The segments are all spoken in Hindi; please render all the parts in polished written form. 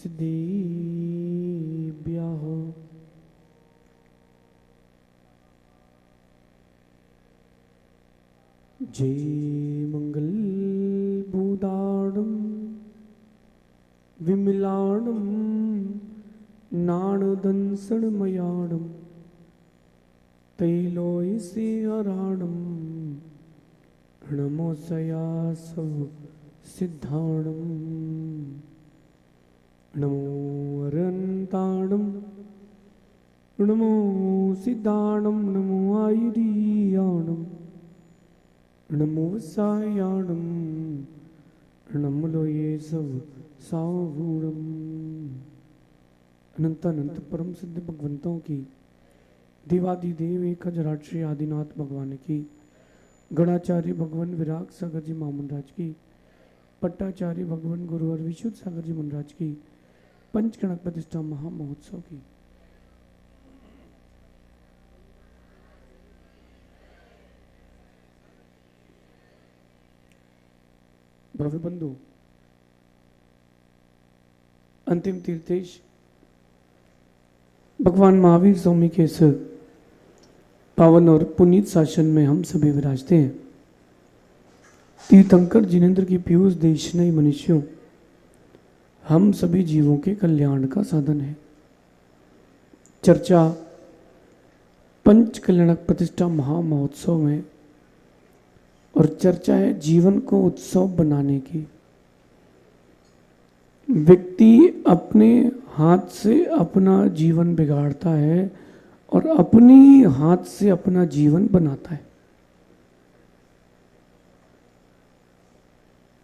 सिद्धिभ्यः जय मंगल भूदाणं विमलाणं नाणदंसनमयाणं तैलोयसीहराणं नमोसयासव सिद्धाणं नमो अरन्ताणं नमो सिद्धाणं नमो आयुरीयाणं नमो सायाणं नमोलोये सब सावूणम। अनंत अनंत परम सिद्ध भगवंतों की देवादिदेव एक हजराक्षी आदिनाथ भगवान की, गणाचार्य भगवान विराग सागर जी महामंडराज की, पट्टाचार्य भगवान गुरुवर विशुद्ध सागर जी महाराज की पंचगणक प्रतिष्ठा महामहोत्सव की भव्य बंधु अंतिम तीर्थेश भगवान महावीर स्वामी के इस पावन और पुनीत शासन में हम सभी विराजते हैं। तीर्थंकर जिनेन्द्र की पीयूष देशनयी मनुष्यों, हम सभी जीवों के कल्याण का साधन है। चर्चा पंच कल्याणक प्रतिष्ठा महामहोत्सव में, और चर्चा है जीवन को उत्सव बनाने की। व्यक्ति अपने हाथ से अपना जीवन बिगाड़ता है और अपनी हाथ से अपना जीवन बनाता है।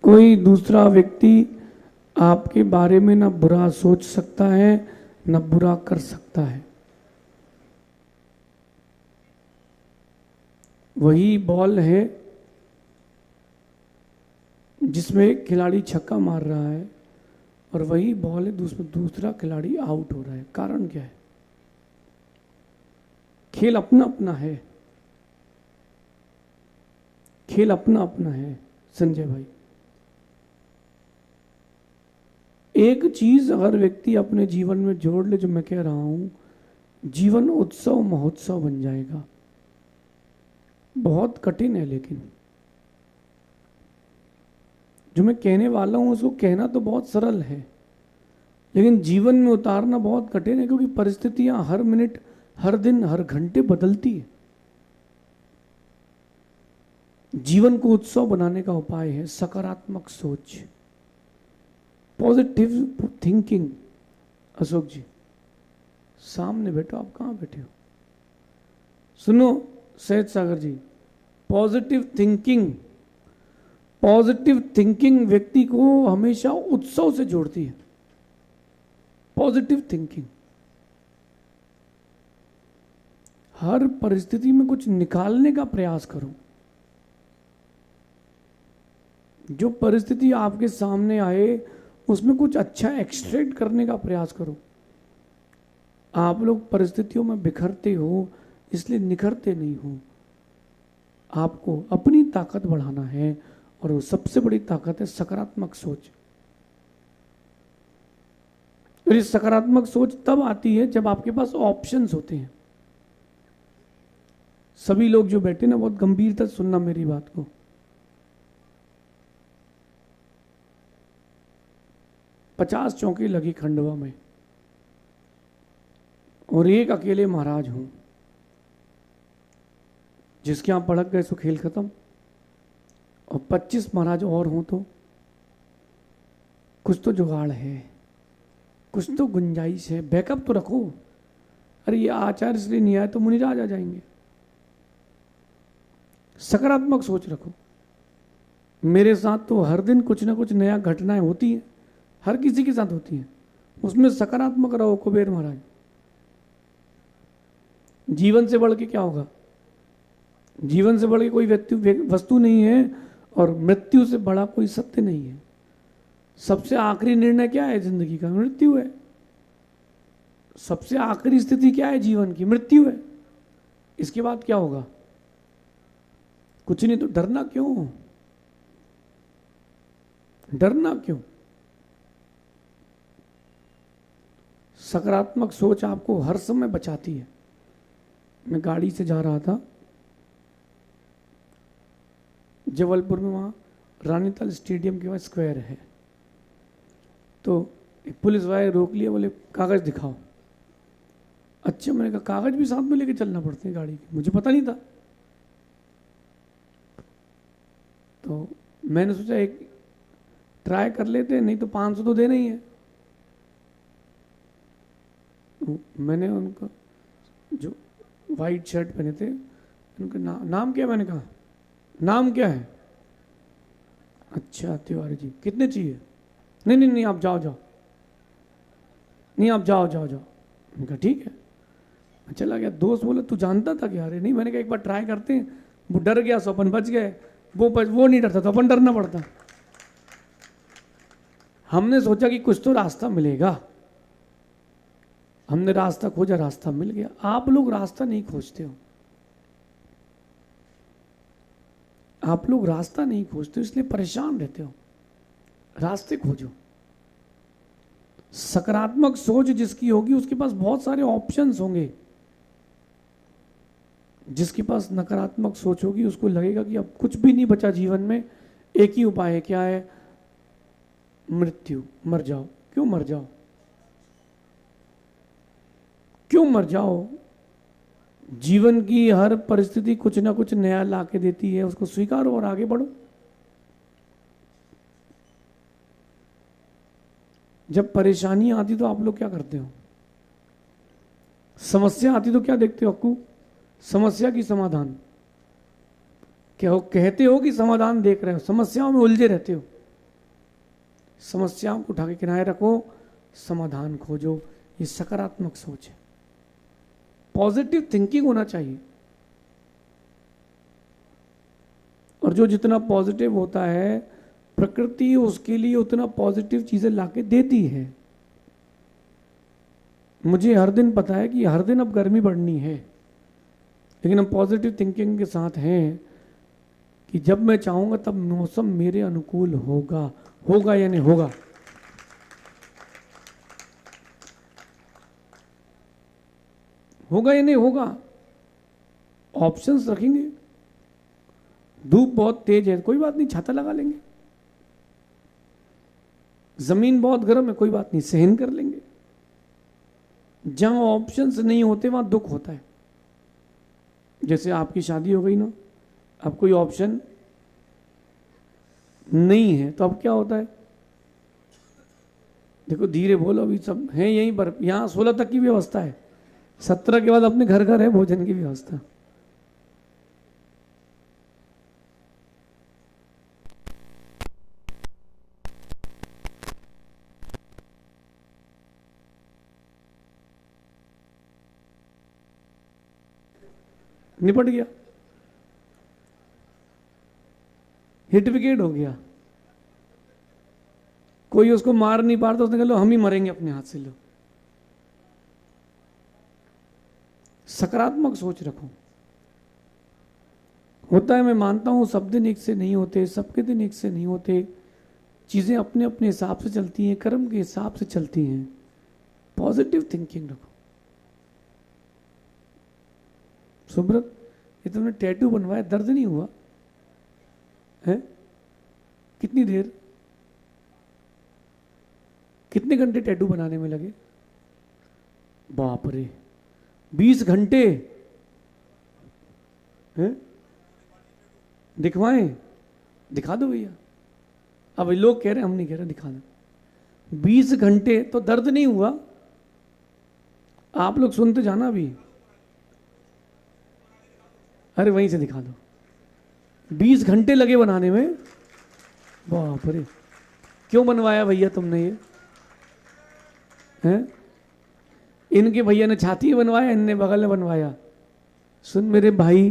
कोई दूसरा व्यक्ति आपके बारे में ना बुरा सोच सकता है ना बुरा कर सकता है। वही बॉल है जिसमें खिलाड़ी छक्का मार रहा है और वही बॉल है दूसरा खिलाड़ी आउट हो रहा है। कारण क्या है? खेल अपना अपना है, खेल अपना अपना है संजय भाई। एक चीज अगर व्यक्ति अपने जीवन में जोड़ ले, जो मैं कह रहा हूं, जीवन उत्सव महोत्सव बन जाएगा। बहुत कठिन है, लेकिन जो मैं कहने वाला हूं उसको कहना तो बहुत सरल है, लेकिन जीवन में उतारना बहुत कठिन है, क्योंकि परिस्थितियां हर मिनट, हर दिन, हर घंटे बदलती है। जीवन को उत्सव बनाने का उपाय है सकारात्मक सोच, पॉजिटिव थिंकिंग। अशोक जी सामने बैठो, आप कहां बैठे हो? सुनो सहज सागर जी, पॉजिटिव थिंकिंग। पॉजिटिव थिंकिंग व्यक्ति को हमेशा उत्सव से जोड़ती है। पॉजिटिव थिंकिंग, हर परिस्थिति में कुछ निकालने का प्रयास करो। जो परिस्थिति आपके सामने आए उसमें कुछ अच्छा एक्सट्रैक्ट करने का प्रयास करो। आप लोग परिस्थितियों में बिखरते हो, इसलिए निखरते नहीं हो। आपको अपनी ताकत बढ़ाना है, और वो सबसे बड़ी ताकत है सकारात्मक सोच। और ये सकारात्मक सोच तब आती है जब आपके पास ऑप्शंस होते हैं। सभी लोग जो बैठे ना, बहुत गंभीरता से सुनना मेरी बात को। पचास चौकी लगी खंडवा में, और एक अकेले महाराज हूं जिसके यहां पड़क गए सो खेल खत्म। और 25 महाराज और हों तो कुछ तो जुगाड़ है, कुछ तो गुंजाइश है, बैकअप तो रखो। अरे ये आचार्य इसलिए नहीं आए तो मुनिराज आ जाएंगे। सकारात्मक सोच रखो। मेरे साथ तो हर दिन कुछ ना कुछ नया घटनाएं होती हैं, हर किसी के साथ होती हैं। उसमें सकारात्मक रहो कुबेर महाराज। जीवन से बढ़ के क्या होगा? जीवन से बढ़ के कोई वस्तु नहीं है, और मृत्यु से बड़ा कोई सत्य नहीं है। सबसे आखिरी निर्णय क्या है जिंदगी का? मृत्यु है। सबसे आखिरी स्थिति क्या है जीवन की? मृत्यु है। इसके बाद क्या होगा? कुछ नहीं। तो डरना क्यों? डरना क्यों? सकारात्मक सोच आपको हर समय बचाती है। मैं गाड़ी से जा रहा था जबलपुर में, वहाँ रानीताल स्टेडियम के पास स्क्वायर है, तो एक पुलिस वाले रोक लिया, बोले कागज़ दिखाओ। अच्छा, मैंने कहा कागज़ भी साथ में लेके चलना पड़ते हैं गाड़ी के, मुझे पता नहीं था। तो मैंने सोचा एक ट्राई कर लेते हैं, नहीं तो 500 तो देना ही है। तो मैंने उनका, जो वाइट शर्ट पहने थे, उनका नाम क्या, मैंने कहा नाम क्या है? अच्छा तिवारी जी, कितने चाहिए? नहीं नहीं नहीं, आप जाओ जाओ, नहीं आप जाओ जाओ जाओ। उनका ठीक है, चला गया। दोस्त बोले तू जानता था क्या? अरे नहीं, मैंने कहा एक बार ट्राई करते हैं। वो डर गया, सो अपन बच गए। वो नहीं डरता तो अपन डरना पड़ता। हमने सोचा कि कुछ तो रास्ता मिलेगा, हमने रास्ता खोजा, रास्ता मिल गया। आप लोग रास्ता नहीं खोजते हो, आप लोग रास्ता नहीं खोजते हो, इसलिए परेशान रहते हो। रास्ते खोजो। सकारात्मक सोच जिसकी होगी उसके पास बहुत सारे ऑप्शंस होंगे। जिसके पास नकारात्मक सोच होगी उसको लगेगा कि अब कुछ भी नहीं बचा जीवन में, एक ही उपाय है, क्या है? मृत्यु, मर जाओ। क्यों मर जाओ? क्यों मर जाओ? जीवन की हर परिस्थिति कुछ ना कुछ नया ला के देती है, उसको स्वीकारो और आगे बढ़ो। जब परेशानी आती तो आप लोग क्या करते हो? समस्या आती तो क्या देखते हो अक्कू? समस्या की समाधान क्या हो? कहते हो कि समाधान देख रहे हो, समस्याओं में उलझे रहते हो। समस्याओं को उठा के किनारे रखो, समाधान खोजो। ये सकारात्मक सोच है। पॉजिटिव थिंकिंग होना चाहिए, और जो जितना पॉजिटिव होता है प्रकृति उसके लिए उतना पॉजिटिव चीजें लाके देती है। मुझे हर दिन पता है कि हर दिन अब गर्मी बढ़नी है, लेकिन हम पॉजिटिव थिंकिंग के साथ हैं कि जब मैं चाहूंगा तब मौसम मेरे अनुकूल होगा। होगा या नहीं होगा? होगा या नहीं होगा? ऑप्शंस रखेंगे। धूप बहुत तेज है, कोई बात नहीं, छाता लगा लेंगे। जमीन बहुत गर्म है, कोई बात नहीं, सहन कर लेंगे। जहां ऑप्शंस नहीं होते वहां दुख होता है। जैसे आपकी शादी हो गई ना, अब कोई ऑप्शन नहीं है, तो अब क्या होता है? देखो धीरे बोलो, अभी सब है यहीं पर, यहां 16 तक की व्यवस्था है, 17 के बाद अपने घर घर है भोजन की व्यवस्था। निपट गया, हिट विकेट हो गया। कोई उसको मार नहीं पाता, उसने कहा लो हम ही मरेंगे अपने हाथ से। लो, सकारात्मक सोच रखो। होता है, मैं मानता हूं सब दिन एक से नहीं होते, सबके दिन एक से नहीं होते। चीजें अपने अपने हिसाब से चलती हैं, कर्म के हिसाब से चलती हैं। पॉजिटिव थिंकिंग रखो। सुब्रत, ये तुमने टैटू बनवाया, दर्द नहीं हुआ है? कितनी देर, कितने घंटे टैटू बनाने में लगे? बाप रे, 20 घंटे हैं? दिखवाएं? दिखा दो भैया। अब लोग कह रहे हैं, हम नहीं कह रहे, दिखा दो। 20 घंटे तो दर्द नहीं हुआ? आप लोग सुनते जाना अभी। अरे वहीं से दिखा दो। 20 घंटे लगे बनाने में? बाप रे, क्यों बनवाया भैया तुमने ये? हैं? इनके भैया ने छाती बनवाया, इनने बगल में बनवाया। सुन मेरे भाई,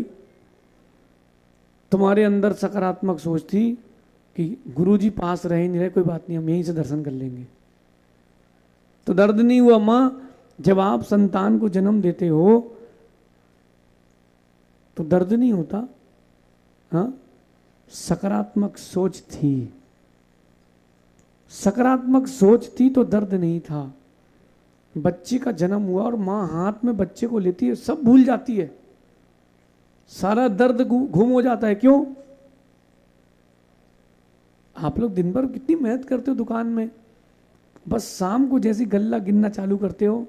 तुम्हारे अंदर सकारात्मक सोच थी कि गुरुजी पास रहे नहीं रहे, कोई बात नहीं, हम यहीं से दर्शन कर लेंगे, तो दर्द नहीं हुआ। माँ, जब आप संतान को जन्म देते हो तो दर्द नहीं होता? हाँ, सकारात्मक सोच थी। सकारात्मक सोच थी तो दर्द नहीं था। बच्चे का जन्म हुआ और माँ हाथ में बच्चे को लेती है, सब भूल जाती है, सारा दर्द गुम हो जाता है। क्यों? आप लोग दिन भर कितनी मेहनत करते हो दुकान में, बस शाम को जैसी गल्ला गिनना चालू करते हो,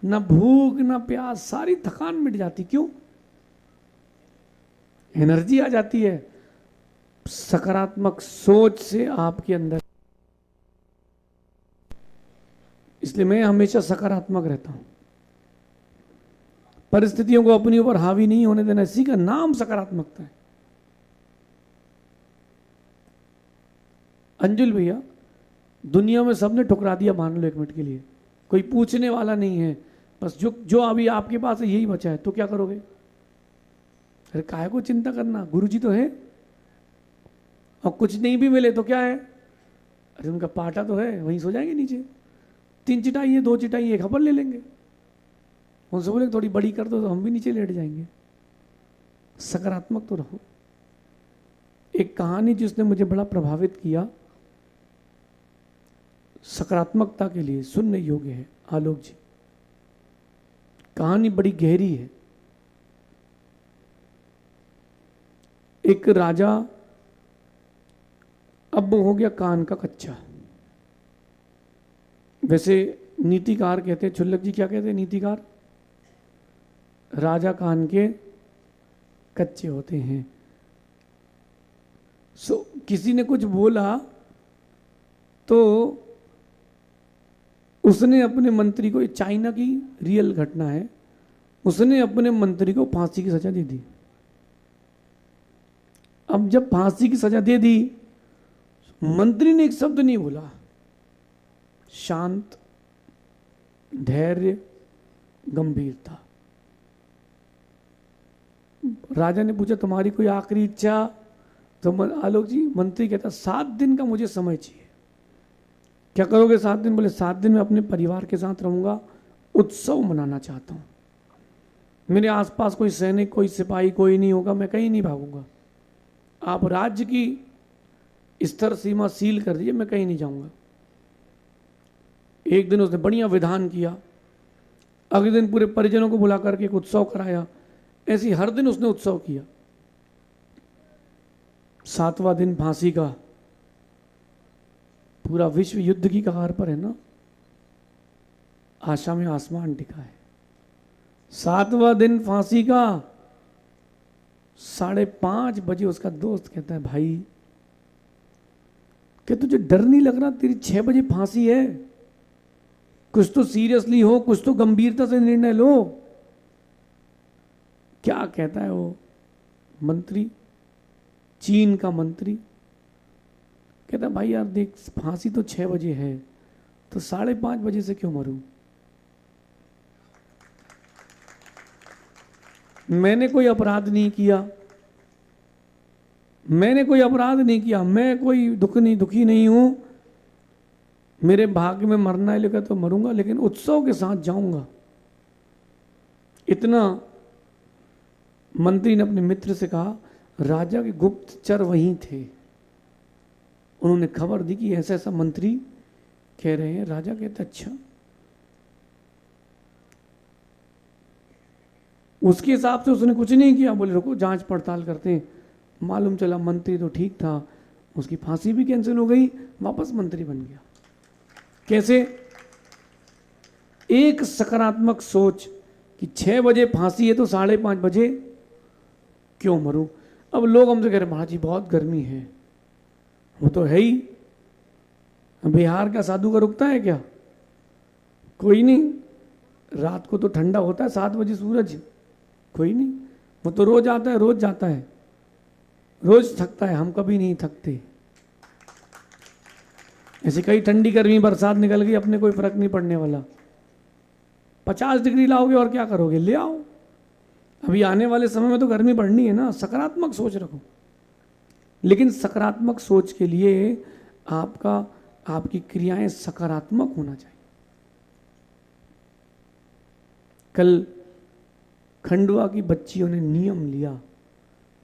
ना भूख ना प्यास, सारी थकान मिट जाती। क्यों? एनर्जी आ जाती है। सकारात्मक सोच से आपके अंदर, इसलिए मैं हमेशा सकारात्मक रहता हूं, परिस्थितियों को अपने ऊपर हावी नहीं होने देना, इसी का नाम सकारात्मकता है। अंजुल भैया, दुनिया में सबने ठुकरा दिया, मान लो 1 मिनट के लिए, कोई पूछने वाला नहीं है, बस जो जो अभी आपके पास है यही बचा है, तो क्या करोगे? अरे काहे को चिंता करना, गुरुजी तो है। और कुछ नहीं भी मिले तो क्या है, अरे उनका पाटा तो है, वहीं सो जाएंगे नीचे। 3 चिटाई है, 2 चिटाई, 1 हपल ले लेंगे। उनसे बोले थोड़ी बड़ी कर दो तो हम भी नीचे लेट जाएंगे। सकारात्मक तो रहो। एक कहानी जिसने मुझे बड़ा प्रभावित किया सकारात्मकता के लिए, सुनने योग्य है, आलोक जी। कहानी बड़ी गहरी है। एक राजा अब हो गया कान का कच्चा। वैसे नीतिकार कहते हैं, छुल्लक जी क्या कहते हैं नीतिकार? राजा कान के कच्चे होते हैं। किसी ने कुछ बोला तो उसने अपने मंत्री को, चाइना की रियल घटना है, उसने अपने मंत्री को फांसी की सजा दे दी। अब जब फांसी की सजा दे दी, मंत्री ने एक शब्द नहीं बोला, शांत, धैर्य, गंभीरता। राजा ने पूछा तुम्हारी कोई आखिरी इच्छा? तो आलोक जी, मंत्री कहता 7 दिन का मुझे समय चाहिए। क्या करोगे 7 दिन? बोले 7 दिन में अपने परिवार के साथ रहूंगा, उत्सव मनाना चाहता हूं। मेरे आसपास कोई सैनिक, कोई सिपाही, कोई नहीं होगा, मैं कहीं नहीं भागूंगा। आप राज्य की स्तर सीमा सील कर दीजिए, मैं कहीं नहीं जाऊंगा। एक दिन उसने बढ़िया विधान किया, अगले दिन पूरे परिजनों को बुला करके एक उत्सव कराया। ऐसे हर दिन उसने उत्सव किया। 7वां दिन फांसी का, पूरा विश्व युद्ध की कगार पर है ना, आशा में आसमान टिका है। 7वां दिन फांसी का, 5:30 बजे उसका दोस्त कहता है भाई क्या तुझे डर नहीं लग रहा? तेरी 6 बजे फांसी है, कुछ तो सीरियसली हो, कुछ तो गंभीरता से निर्णय लो। क्या कहता है वो मंत्री, चीन का मंत्री? कहता भाई यार देख, फांसी तो 6 बजे है, तो 5:30 बजे से क्यों मरूं? मैंने कोई अपराध नहीं किया, मैंने कोई अपराध नहीं किया, मैं कोई दुखी नहीं हूं, मेरे भाग्य में मरना है लेकर तो मरूंगा, लेकिन उत्सव के साथ जाऊंगा। इतना मंत्री ने अपने मित्र से कहा। राजा के गुप्तचर वहीं थे, उन्होंने खबर दी कि ऐसा ऐसा मंत्री कह रहे हैं। राजा कहते अच्छा। उसके हिसाब से उसने कुछ नहीं किया, बोले रुको जांच पड़ताल करते हैं। मालूम चला मंत्री तो ठीक था, उसकी फांसी भी कैंसिल हो गई, वापस मंत्री बन गया। कैसे? एक सकारात्मक सोच कि 6 बजे फांसी है तो 5:30 बजे क्यों मरूं? अब लोग हमसे कह रहे महाराज जी बहुत गर्मी है, वो तो है ही, बिहार का साधु का रुकता है क्या? कोई नहीं, रात को तो ठंडा होता है, 7 बजे सूरज, कोई नहीं, वो तो रोज आता है, रोज जाता है, रोज थकता है, हम कभी नहीं थकते। ऐसे कई ठंडी गर्मी बरसात निकल गई, अपने कोई फर्क नहीं पड़ने वाला। 50 डिग्री लाओगे और क्या करोगे? ले आओ, अभी आने वाले समय में तो गर्मी बढ़नी है ना। सकारात्मक सोच रखो, लेकिन सकारात्मक सोच के लिए आपकी क्रियाएं सकारात्मक होना चाहिए। कल खंडवा की बच्चियों ने नियम लिया,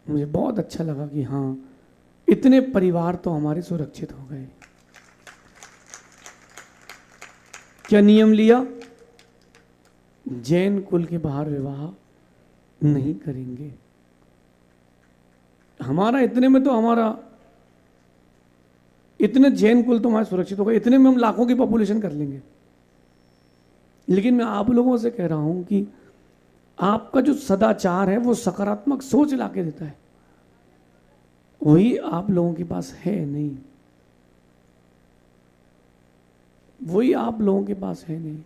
मुझे बहुत अच्छा लगा कि हाँ, इतने परिवार तो हमारे सुरक्षित हो गए। क्या नियम लिया? जैन कुल के बाहर विवाह नहीं करेंगे। हमारा इतने में तो इतने जैन कुल तो हमारे सुरक्षित होगा, इतने में हम लाखों की पॉपुलेशन कर लेंगे। लेकिन मैं आप लोगों से कह रहा हूं कि आपका जो सदाचार है वो सकारात्मक सोच लाके देता है, वही आप लोगों के पास है नहीं, वही आप लोगों के पास है नहीं।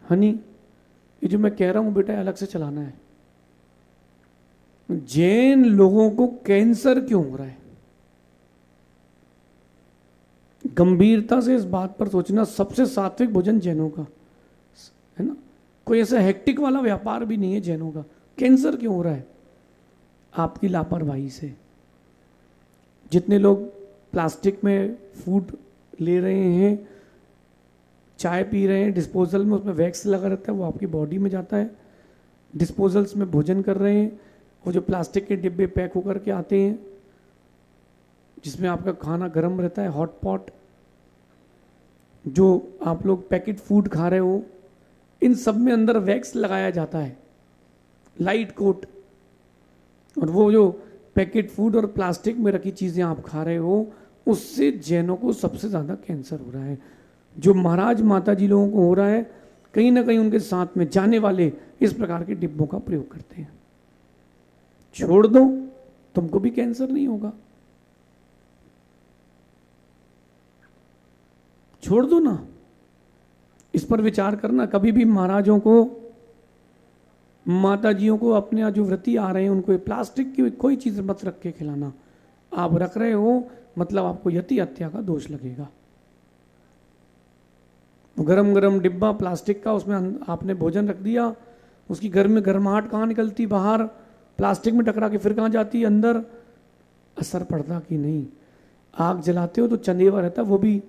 हनी, ये जो मैं कह रहा हूं बेटा अलग से चलाना है। जैन लोगों को कैंसर क्यों हो रहा है? गंभीरता से इस बात पर सोचना। सबसे सात्विक भोजन जैनों का है ना, कोई ऐसा हेक्टिक वाला व्यापार भी नहीं है जैनों का। कैंसर क्यों हो रहा है? आपकी लापरवाही से। जितने लोग प्लास्टिक में फूड ले रहे हैं, चाय पी रहे हैं डिस्पोजल में, उसमें वैक्स लगा रहता है, वो आपकी बॉडी में जाता है। डिस्पोजल्स में भोजन कर रहे हैं, वो जो प्लास्टिक के डिब्बे पैक होकर के आते हैं जिसमें आपका खाना गर्म रहता है, हॉट पॉट, जो आप लोग पैकेट फूड खा रहे हो, इन सब में अंदर वैक्स लगाया जाता है, लाइट कोट। और वो जो पैकेट फूड और प्लास्टिक में रखी चीज़ें आप खा रहे हो, उससे जैनों को सबसे ज़्यादा कैंसर हो रहा है। जो महाराज माता जी लोगों को हो रहा है, कहीं ना कहीं उनके साथ में जाने वाले इस प्रकार के डिब्बों का प्रयोग करते हैं। छोड़ दो, तुमको भी कैंसर नहीं होगा। छोड़ दो ना, इस पर विचार करना। कभी भी महाराजों को, माताजियों को, अपने यहाँ जो व्रती आ रहे हैं उनको प्लास्टिक की कोई चीज़ मत रख के खिलाना। आप रख रहे हो मतलब आपको यति हत्या का दोष लगेगा। गरम गरम डिब्बा प्लास्टिक का, उसमें आपने भोजन रख दिया, उसकी गर्म में गर्माहट कहाँ निकलती बाहर, प्लास्टिक में टकरा के फिर कहाँ जाती अंदर, असर पड़ता कि नहीं? आग जलाते हो तो चंदेवा रहता है, वो भी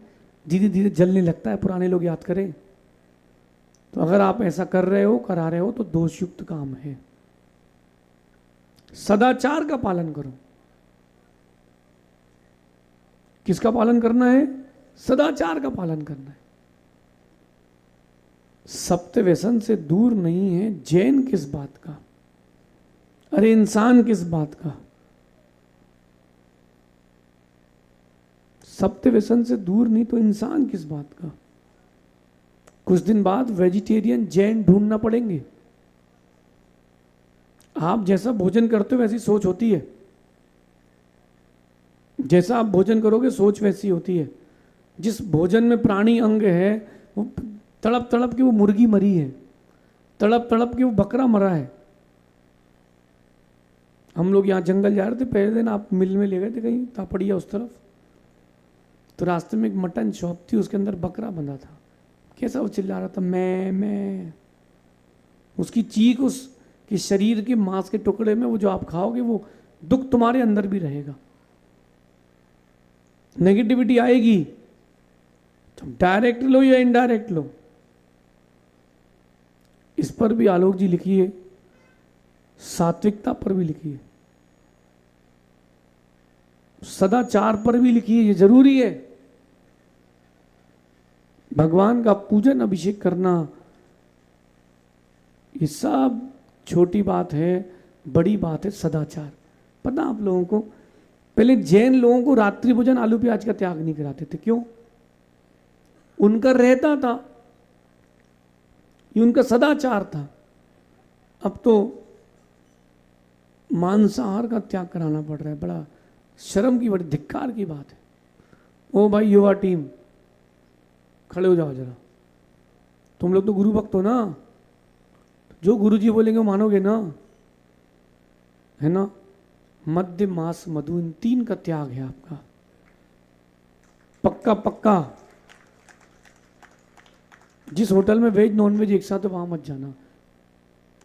धीरे धीरे जलने लगता है, पुराने लोग याद करें। तो अगर आप ऐसा कर रहे हो, करा रहे हो, तो दोषयुक्त काम है। सदाचार का पालन करो। किसका पालन करना है? सदाचार का पालन करना है। सप्त व्यसन से दूर नहीं है जैन किस बात का, अरे इंसान किस बात का। सप्त व्यसन से दूर नहीं तो इंसान किस बात का। कुछ दिन बाद वेजिटेरियन जैन ढूंढना पड़ेंगे। आप जैसा भोजन करते हो वैसी सोच होती है, जैसा आप भोजन करोगे सोच वैसी होती है। जिस भोजन में प्राणी अंग है, वो तड़प तड़प के वो मुर्गी मरी है, तड़प तड़प के वो बकरा मरा है। हम लोग यहाँ जंगल जा रहे थे पहले दिन, आप मिल में ले गए थे कहीं तापड़िया उस तरफ, तो रास्ते में एक मटन शॉप थी, उसके अंदर बकरा बंधा था। कैसा वो चिल्ला रहा था, मैं। उसकी चीख, उसके शरीर के मांस के टुकड़े में वो जो आप खाओगे, वो दुख तुम्हारे अंदर भी रहेगा। नेगेटिविटी आएगी, तो डायरेक्ट लो या इनडायरेक्ट लो। इस पर भी आलोक जी लिखिए, सात्विकता पर भी लिखिए, सदाचार पर भी लिखिए, ये जरूरी है। भगवान का पूजन अभिषेक करना, ये सब छोटी बात है, बड़ी बात है सदाचार। पता आप लोगों को, पहले जैन लोगों को रात्रि भोजन आलू प्याज का त्याग नहीं कराते थे। क्यों? उनका रहता था, ये उनका सदाचार था। अब तो मांसाहार का त्याग कराना पड़ रहा है। बड़ा शर्म की, बड़ी धिक्कार की बात है। ओ भाई युवा टीम, खड़े हो जाओ जरा। तुम लोग तो गुरु भक्त हो ना, जो गुरु जी बोलेंगे वो मानोगे ना, है ना? मध्य मास मधु, इन 3 का त्याग है आपका, पक्का पक्का। जिस होटल में वेज नॉन वेज एक साथ है वहां मत जाना,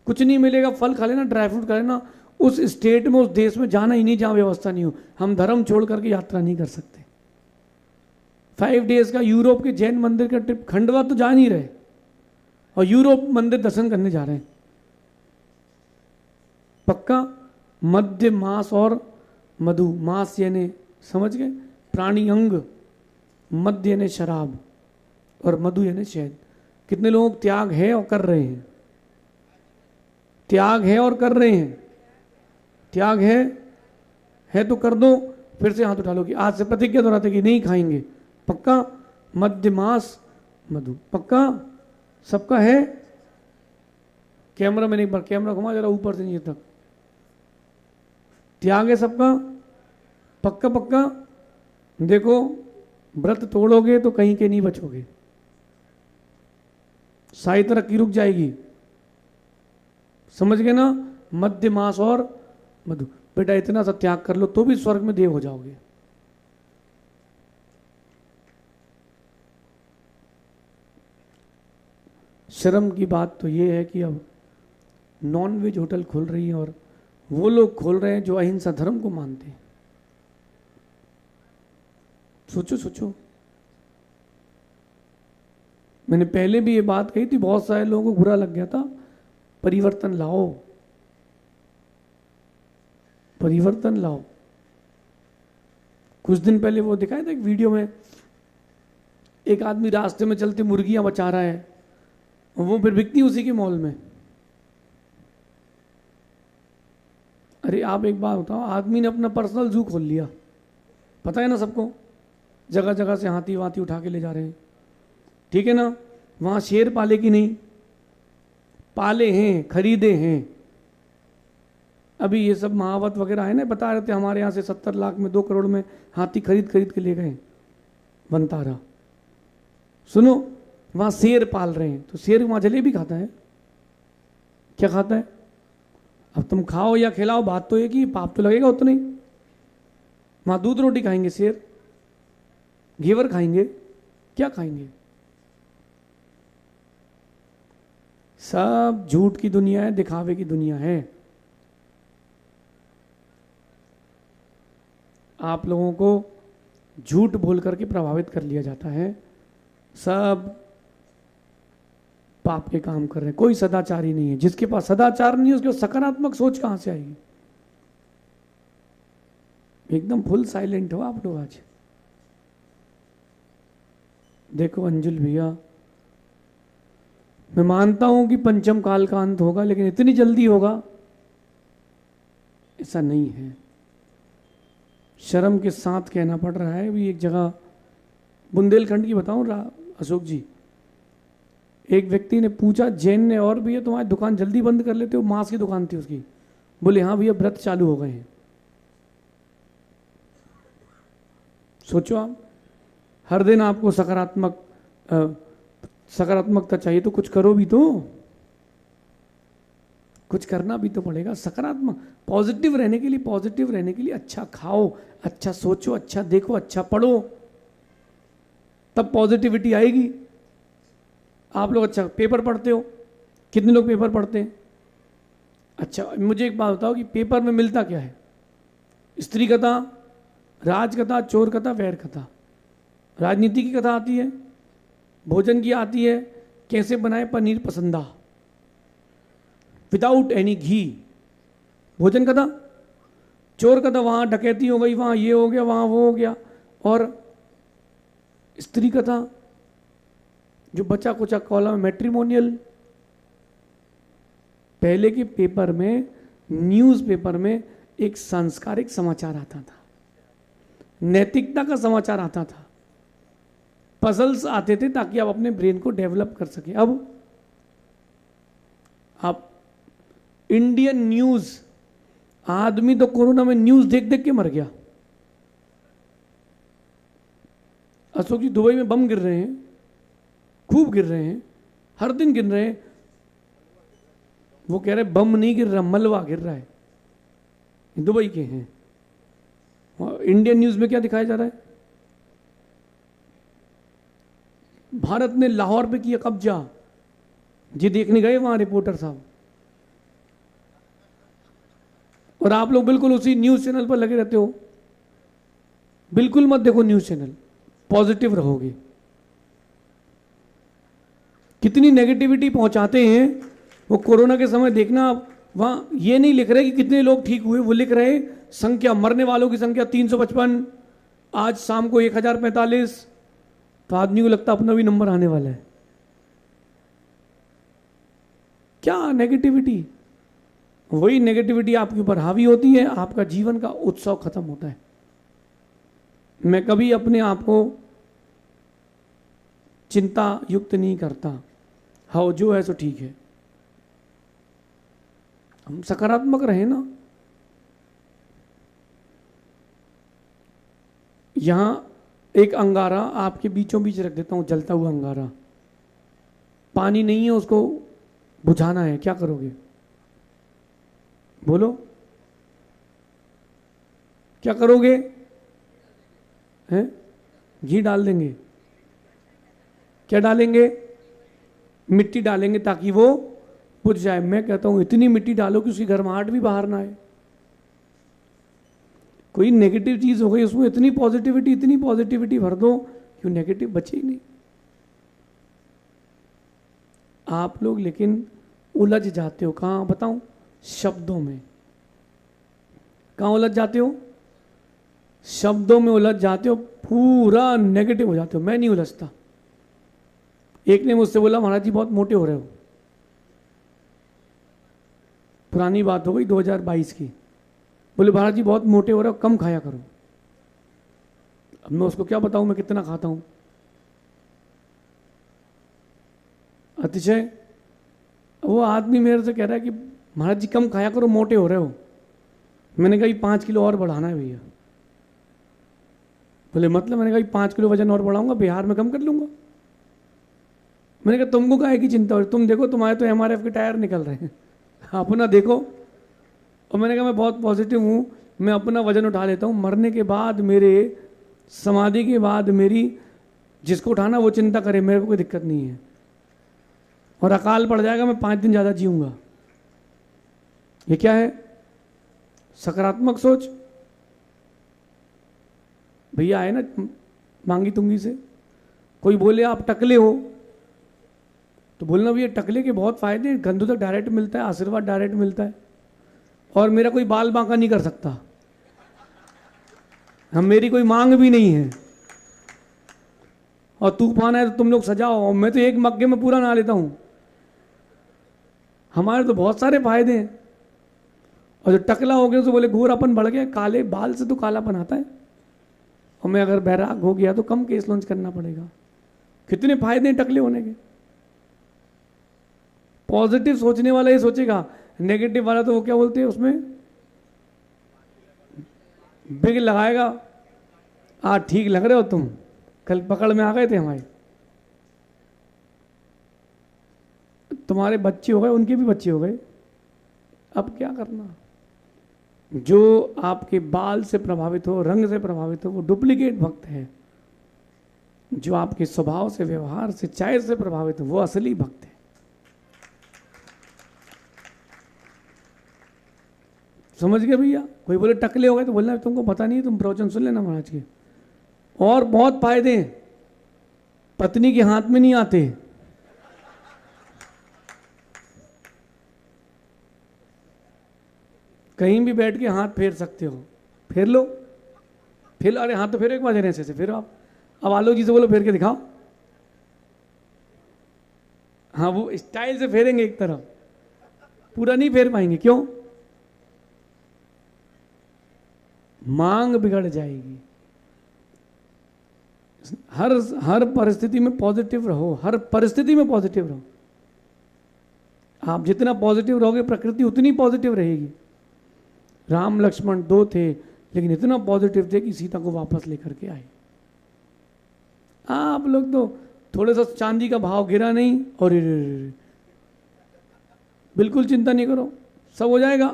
कुछ नहीं मिलेगा। फल खा लेना, ड्राई फ्रूट खा लेना। उस स्टेट में, उस देश में जाना ही नहीं जहां व्यवस्था नहीं हो। हम धर्म छोड़ करके यात्रा नहीं कर सकते। 5 डेज का यूरोप के जैन मंदिर का ट्रिप, खंडवा तो जा नहीं रहे और यूरोप मंदिर दर्शन करने जा रहे हैं। पक्का मध्य मास और मधु, मास यानी समझ गए प्राणी अंग, मध्य यानी शराब, और मधु यानी शहद। कितने लोग त्याग है और कर रहे हैं? त्याग है और कर रहे हैं। त्याग है तो कर दो। फिर से हाथ उठा लो कि आज से प्रतिज्ञा दोहराते कि नहीं खाएंगे, पक्का। मध्य मास मधु, पक्का। सबका है? कैमरा मैंने एक बार कैमरा घुमा जरा ऊपर से नीचे तक। त्याग है सबका? पक्का पक्का। देखो व्रत तोड़ोगे तो कहीं के नहीं बचोगे, सारी तरह की रुक जाएगी। समझ गए ना? मध्य मास और मधु। बेटा इतना सा त्याग कर लो तो भी स्वर्ग में देव हो जाओगे। शर्म की बात तो ये है कि अब नॉन वेज होटल खोल रही है और वो लोग खोल रहे हैं जो अहिंसा धर्म को मानते हैं। सोचो सोचो। मैंने पहले भी ये बात कही थी, बहुत सारे लोगों को बुरा लग गया था। परिवर्तन लाओ, परिवर्तन लाओ। कुछ दिन पहले वो दिखाया था एक वीडियो में, एक आदमी रास्ते में चलते मुर्गियां बचा रहा है, वो फिर बिकती उसी के मॉल में। अरे आप एक बात बताओ, आदमी ने अपना पर्सनल जू खोल लिया, पता है ना सबको, जगह जगह से हाथी वाथी उठा के ले जा रहे हैं, ठीक है ना। वहां शेर पाले कि नहीं? पाले हैं, खरीदे हैं। अभी ये सब महावत वगैरह है ना, बता रहे थे हमारे यहाँ से 70 लाख में 2 करोड़ में हाथी खरीद के ले गए बनतारा। सुनो, वहां शेर पाल रहे हैं, तो शेर वहां जलेबी खाता है? क्या खाता है? अब तुम खाओ या खिलाओ, बात तो एक ही, पाप तो लगेगा उतना ही। वहां दूध रोटी खाएंगे शेर, घेवर खाएंगे, क्या खाएंगे? सब झूठ की दुनिया है, दिखावे की दुनिया है। आप लोगों को झूठ बोल करके प्रभावित कर लिया जाता है। सब पाप के काम कर रहे हैं, कोई सदाचारी नहीं है। जिसके पास सदाचार नहीं है उसके पास सकारात्मक सोच कहां से आएगी? एकदम फुल साइलेंट हो आप लोग आज। देखो अंजुल भैया, मैं मानता हूं कि पंचम काल का अंत होगा, लेकिन इतनी जल्दी होगा ऐसा नहीं है। शर्म के साथ कहना पड़ रहा है। भी एक जगह बुंदेलखंड की बताऊं अशोक जी, एक व्यक्ति ने पूछा जैन ने, और भैया तुम्हारी दुकान जल्दी बंद कर लेते हो? मांस की दुकान थी उसकी। बोले हाँ भैया व्रत चालू हो गए हैं। सोचो आप, हर दिन आपको सकारात्मकता चाहिए तो कुछ करो भी, तो कुछ करना भी तो पड़ेगा। सकारात्मक पॉजिटिव रहने के लिए अच्छा खाओ, अच्छा सोचो, अच्छा देखो, अच्छा पढ़ो, तब पॉजिटिविटी आएगी। आप लोग अच्छा पेपर पढ़ते हो? कितने लोग पेपर पढ़ते हैं? अच्छा मुझे एक बात बताओ कि पेपर में मिलता क्या है? स्त्री कथा, राज कथा, चोर कथा, वैर कथा। राजनीति की कथा आती है, भोजन की आती है, कैसे बनाए पनीर पसंदा विदाउट एनी घी, भोजन कथा। चोर कथा, वहां डकैती हो गई, वहां ये हो गया, वहां वो हो गया। और स्त्री कथा, जो बचा कुचा कॉलम मैट्रिमोनियल। पहले के पेपर में, न्यूज पेपर में एक सांस्कारिक समाचार आता था, नैतिकता का समाचार आता था, पजल्स आते थे ताकि आप अपने ब्रेन को डेवलप कर सके। अब आप इंडियन न्यूज, आदमी तो कोरोना में न्यूज देख देख के मर गया। अशोक जी, दुबई में बम गिर रहे हैं, खूब गिर रहे हैं, हर दिन गिर रहे हैं। वो कह रहे बम नहीं गिर रहा, मलबा गिर रहा है। दुबई के हैं। इंडियन न्यूज में क्या दिखाया जा रहा है? भारत ने लाहौर पे किया कब्जा। जी देखने गए वहां रिपोर्टर साहब, और आप लोग बिल्कुल उसी न्यूज चैनल पर लगे रहते हो। बिल्कुल मत देखो न्यूज चैनल, पॉजिटिव रहोगे। कितनी नेगेटिविटी पहुंचाते हैं वो। कोरोना के समय देखना आप, वहां ये नहीं लिख रहे कि कितने लोग ठीक हुए, वो लिख रहे संख्या, मरने वालों की संख्या 355, आज शाम को 1045, तो आदमी को लगता अपना भी नंबर आने वाला है। क्या नेगेटिविटी, वही नेगेटिविटी आपके ऊपर हावी होती है, आपका जीवन का उत्सव खत्म होता है। मैं कभी अपने आप को चिंता युक्त नहीं करता, हाँ जो है सो ठीक है, हम सकारात्मक रहे ना। यहां एक अंगारा आपके बीचों बीच रख देता हूं, जलता हुआ अंगारा, पानी नहीं है, उसको बुझाना है, क्या करोगे? बोलो क्या करोगे? हैं? घी डाल देंगे। क्या डालेंगे? मिट्टी डालेंगे ताकि वो बुझ जाए। मैं कहता हूं इतनी मिट्टी डालो कि उसकी गर्माहट भी बाहर ना आए। कोई नेगेटिव चीज हो गई उसमें इतनी पॉजिटिविटी भर दो कि वो नेगेटिव बचे ही नहीं। आप लोग लेकिन उलझ जाते हो, कहां बताऊं? शब्दों में। कहां उलझ जाते हो? शब्दों में उलझ जाते हो, पूरा नेगेटिव हो जाते हो। मैं नहीं उलझता। एक ने मुझसे बोला महाराज जी बहुत मोटे हो रहे हो। पुरानी बात हो गई 2022 की। बोले महाराज जी बहुत मोटे हो रहे हो, कम खाया करो। अब मैं उसको क्या बताऊं मैं कितना खाता हूं? अतिशय। वो आदमी मेरे से कह रहा है कि महाराज जी कम खाया करो, मोटे हो रहे हो। मैंने कहा 5 किलो और बढ़ाना है भैया। बोले मतलब? मैंने कहा 5 किलो वजन और बढ़ाऊंगा, बिहार में कम कर लूंगा। मैंने कहा तुमको काहे की चिंता हो रही? तुम देखो तुम्हारे तो MRF के टायर निकल रहे हैं, अपना देखो। और मैंने कहा मैं बहुत पॉजिटिव हूँ, मैं अपना वजन उठा लेता हूँ। मरने के बाद मेरे, समाधि के बाद मेरी, जिसको उठाना वो चिंता करे, मेरे को कोई दिक्कत नहीं है। और अकाल पड़ जाएगा, मैं 5 दिन ज़्यादा जीऊँगा। ये क्या है? सकारात्मक सोच। भैया आए ना मांगी तुंगी से, कोई बोले आप टकले हो तो बोलना भैया टकले के बहुत फायदे हैं, गंदू तक डायरेक्ट मिलता है, आशीर्वाद डायरेक्ट मिलता है, और मेरा कोई बाल बांका नहीं कर सकता। हम, मेरी कोई मांग भी नहीं है। और तूफान है तो तुम लोग सजाओ, और मैं तो एक मग्गे में पूरा नहा लेता हूं। हमारे तो बहुत सारे फायदे हैं। और जो टकला हो गया तो बोले गोरापन बढ़ गया, काले बाल से तो कालापन आता है। और मैं अगर बैराग हो गया तो कम केस लॉन्च करना पड़ेगा। कितने फायदे हैं टकले होने के। पॉजिटिव सोचने वाला ये सोचेगा, नेगेटिव वाला तो वो क्या बोलते हैं उसमें, बिग लगाएगा। ठीक लग रहे हो तुम, कल पकड़ में आ गए थे हमारे। तुम्हारे बच्चे हो गए, उनके भी बच्चे हो गए, अब क्या करना। जो आपके बाल से प्रभावित हो, रंग से प्रभावित हो, वो डुप्लीकेट भक्त है। जो आपके स्वभाव से, व्यवहार से, चाय से प्रभावित हो, वो असली भक्त है। समझ गए भैया? कोई बोले टकले हो गए तो बोलना तुमको पता नहीं है, तुम प्रवचन सुन लेना महाराज के। और बहुत फायदे हैं, पत्नी के हाथ में नहीं आते। कहीं भी बैठ के हाथ फेर सकते हो, फेर लो, फेर। अरे हाथ तो फेरो एक बार ऐसे से फेरो आप। अब आलोक जी से बोलो फेर के दिखाओ। हाँ वो स्टाइल से फेरेंगे एक तरफ, पूरा नहीं फेर पाएंगे। क्यों? मांग बिगड़ जाएगी। हर परिस्थिति में पॉजिटिव रहो, हर परिस्थिति में पॉजिटिव रहो। आप जितना पॉजिटिव रहोगे प्रकृति उतनी पॉजिटिव रहेगी। राम लक्ष्मण 2 थे, लेकिन इतना पॉजिटिव थे कि सीता को वापस लेकर के आए। आप लोग तो थोड़ा सा चांदी का भाव गिरा नहीं और बिल्कुल चिंता नहीं करो, सब हो जाएगा,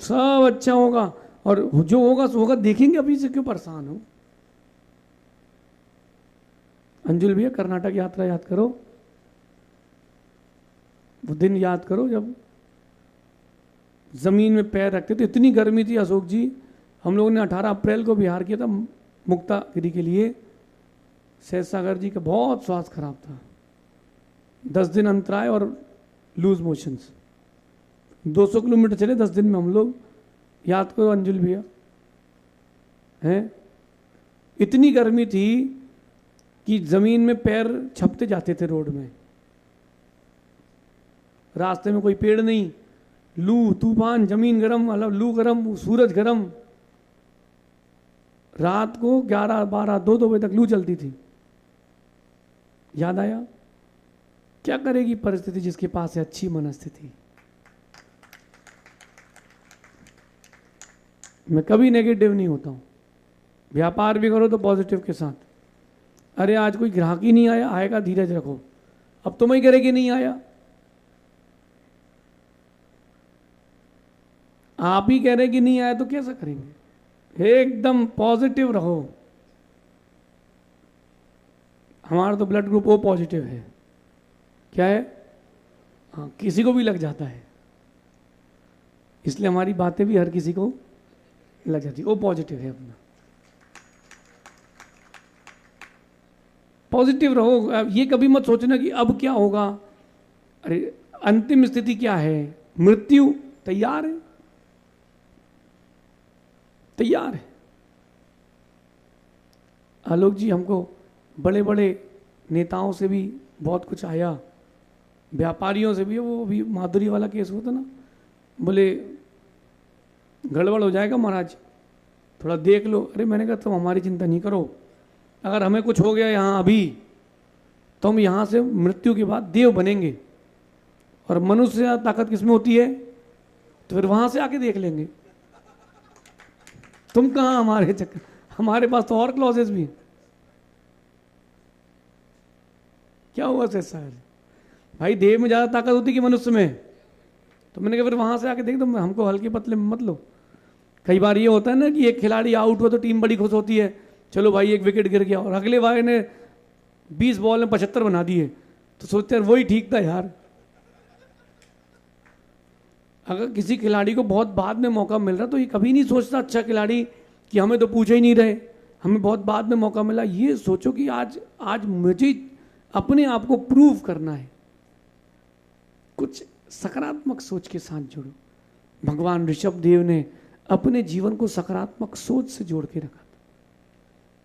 सब अच्छा होगा। और जो होगा सो होगा, देखेंगे। अभी से क्यों परेशान हो? अंजुल भैया कर्नाटक यात्रा याद करो, वो दिन याद करो जब जमीन में पैर रखते थे। इतनी गर्मी थी अशोक जी, हम लोगों ने 18 अप्रैल को बिहार किया था मुक्तागिरी के लिए। सहज सागर जी का बहुत स्वास्थ्य खराब था, 10 दिन अंतराय और लूज मोशंस। 200 किलोमीटर चले 10 दिन में हम लोग। याद करो अंजुल भैया, हैं इतनी गर्मी थी कि जमीन में पैर छपते जाते थे रोड में, रास्ते में कोई पेड़ नहीं, लू तूफान, जमीन गरम, मतलब लू गरम, सूरज गरम। रात को 11, 12, 2 बजे तक लू चलती थी। याद आया क्या करेगी परिस्थिति जिसके पास है अच्छी मनस्थिति। मैं कभी नेगेटिव नहीं होता हूं, व्यापार भी करो तो पॉजिटिव के साथ। अरे आज कोई ग्राहक ही नहीं आया, आएगा, धीरज रखो, अब तुम ही करेगी नहीं आया, आप ही कह रहे कि नहीं आया तो कैसा करेंगे। एकदम पॉजिटिव रहो। हमारा तो ब्लड ग्रुप ओ पॉजिटिव है। क्या है? हाँ, किसी को भी लग जाता है, इसलिए हमारी बातें भी हर किसी को लग जाती है। ओ पॉजिटिव है अपना, पॉजिटिव रहो। ये कभी मत सोचना कि अब क्या होगा। अरे अंतिम स्थिति क्या है? मृत्यु। तैयार है, तैयार है। आलोक जी, हमको बड़े बड़े नेताओं से भी बहुत कुछ आया, व्यापारियों से भी। वो भी माधुरी वाला केस हुआ था ना, बोले गड़बड़ हो जाएगा महाराज, थोड़ा देख लो। अरे मैंने कहा तुम हमारी चिंता नहीं करो, अगर हमें कुछ हो गया यहाँ अभी तो हम यहाँ से मृत्यु के बाद देव बनेंगे, और मनुष्य से ताकत किसमें होती है, तो फिर वहां से आके देख लेंगे। तुम कहाँ हमारे चक्कर, हमारे पास तो और क्लॉजेस भी हैं। क्या हुआ सर? भाई देव में ज्यादा ताकत होती कि मनुष्य में? तो मैंने कहा फिर वहां से आके देख, तुम हमको हल्के पतले में मत लो। कई बार ये होता है ना कि एक खिलाड़ी आउट हुआ तो टीम बड़ी खुश होती है, चलो भाई एक विकेट गिर गया, और अगले भाई ने 20 बॉल में 75 बना दिए, तो सोचते हैं वही ठीक था यार। अगर किसी खिलाड़ी को बहुत बाद में मौका मिल रहा तो ये कभी नहीं सोचता अच्छा खिलाड़ी कि हमें तो पूछे ही नहीं रहे, हमें बहुत बाद में मौका मिला। ये सोचो कि आज मुझे अपने आप को प्रूव करना है। कुछ सकारात्मक सोच के साथ जुड़ो। भगवान ऋषभ देव ने अपने जीवन को सकारात्मक सोच से जोड़ के रखा था,